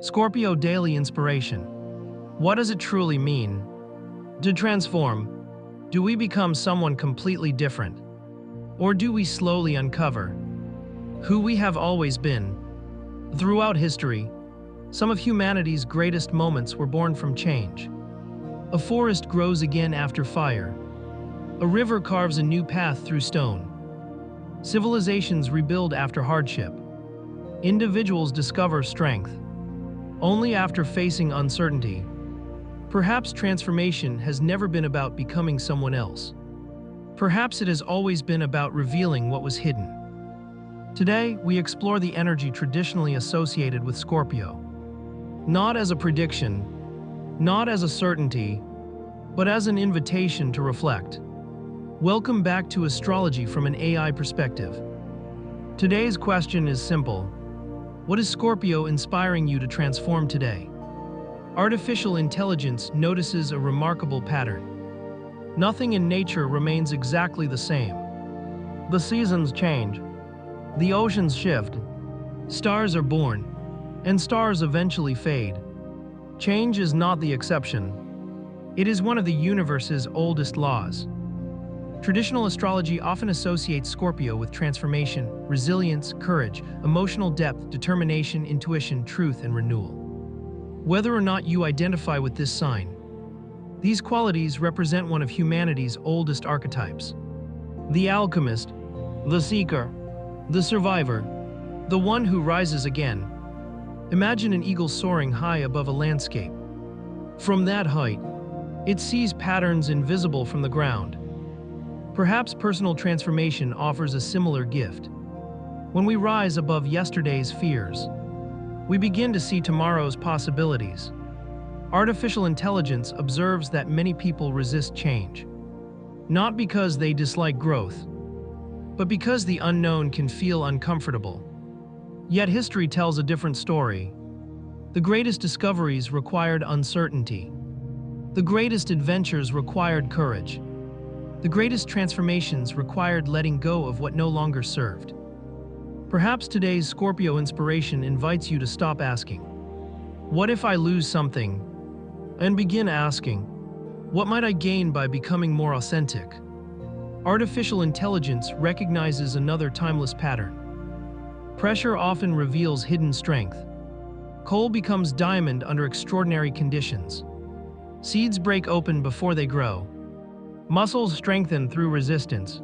Scorpio Daily Inspiration. What does it truly mean to transform? Do we become someone completely different? Or do we slowly uncover who we have always been? Throughout history, some of humanity's greatest moments were born from change. A forest grows again after fire. A river carves a new path through stone. Civilizations rebuild after hardship. Individuals discover strength only after facing uncertainty. Perhaps transformation has never been about becoming someone else. Perhaps it has always been about revealing what was hidden. Today, we explore the energy traditionally associated with Scorpio. Not as a prediction, not as a certainty, but as an invitation to reflect. Welcome back to Astrology from an AI perspective. Today's question is simple. What is Scorpio inspiring you to transform today? Artificial intelligence notices a remarkable pattern. Nothing in nature remains exactly the same. The seasons change. The oceans shift. Stars are born, and stars eventually fade. Change is not the exception. It is one of the universe's oldest laws. Traditional astrology often associates Scorpio with transformation, resilience, courage, emotional depth, determination, intuition, truth, and renewal. Whether or not you identify with this sign, these qualities represent one of humanity's oldest archetypes. The alchemist, the seeker, the survivor, the one who rises again. Imagine an eagle soaring high above a landscape. From that height, it sees patterns invisible from the ground. Perhaps personal transformation offers a similar gift. When we rise above yesterday's fears, we begin to see tomorrow's possibilities. Artificial intelligence observes that many people resist change, not because they dislike growth, but because the unknown can feel uncomfortable. Yet history tells a different story. The greatest discoveries required uncertainty. The greatest adventures required courage. The greatest transformations required letting go of what no longer served. Perhaps today's Scorpio inspiration invites you to stop asking, "What if I lose something?" and begin asking, "What might I gain by becoming more authentic?" Artificial intelligence recognizes another timeless pattern. Pressure often reveals hidden strength. Coal becomes diamond under extraordinary conditions. Seeds break open before they grow. Muscles strengthen through resistance.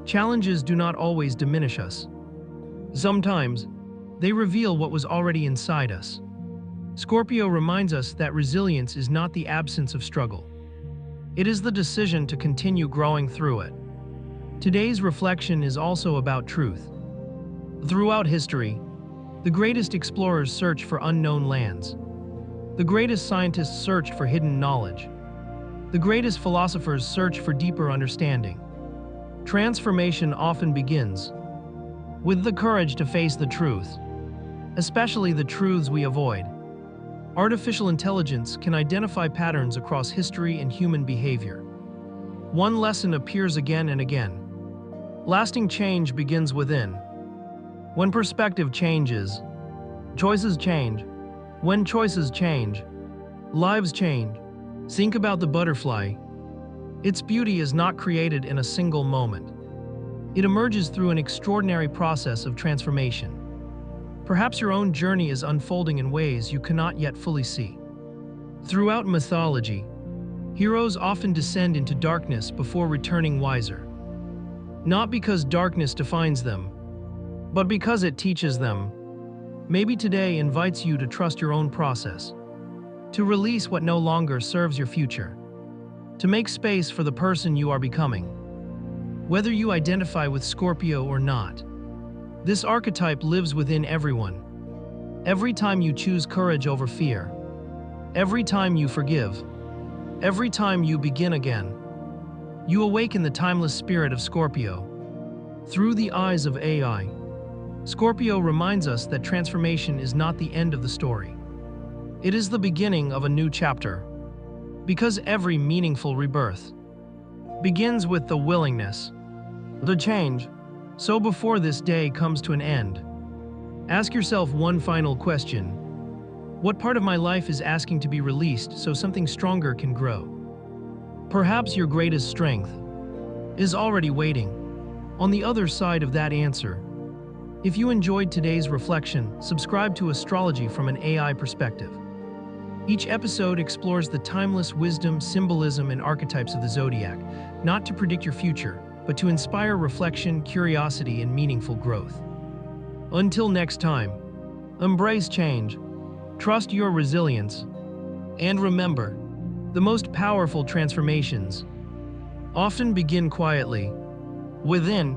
Challenges do not always diminish us. Sometimes, they reveal what was already inside us. Scorpio reminds us that resilience is not the absence of struggle. It is the decision to continue growing through it. Today's reflection is also about truth. Throughout history, the greatest explorers searched for unknown lands. The greatest scientists searched for hidden knowledge. The greatest philosophers search for deeper understanding. Transformation often begins with the courage to face the truth, especially the truths we avoid. Artificial intelligence can identify patterns across history and human behavior. One lesson appears again and again. Lasting change begins within. When perspective changes, choices change. When choices change, lives change. Think about the butterfly. Its beauty is not created in a single moment. It emerges through an extraordinary process of transformation. Perhaps your own journey is unfolding in ways you cannot yet fully see. Throughout mythology, heroes often descend into darkness before returning wiser. Not because darkness defines them, but because it teaches them. Maybe today invites you to trust your own process, to release what no longer serves your future, to make space for the person you are becoming. Whether you identify with Scorpio or not, this archetype lives within everyone. Every time you choose courage over fear, every time you forgive, every time you begin again, you awaken the timeless spirit of Scorpio. Through the eyes of AI, Scorpio reminds us that transformation is not the end of the story. It is the beginning of a new chapter. Because every meaningful rebirth begins with the willingness to change. So before this day comes to an end, ask yourself one final question. What part of my life is asking to be released so something stronger can grow? Perhaps your greatest strength is already waiting on the other side of that answer. If you enjoyed today's reflection, subscribe to Astrology from an AI perspective. Each episode explores the timeless wisdom, symbolism, and archetypes of the Zodiac, not to predict your future, but to inspire reflection, curiosity, and meaningful growth. Until next time, embrace change, trust your resilience, and remember, the most powerful transformations often begin quietly, within.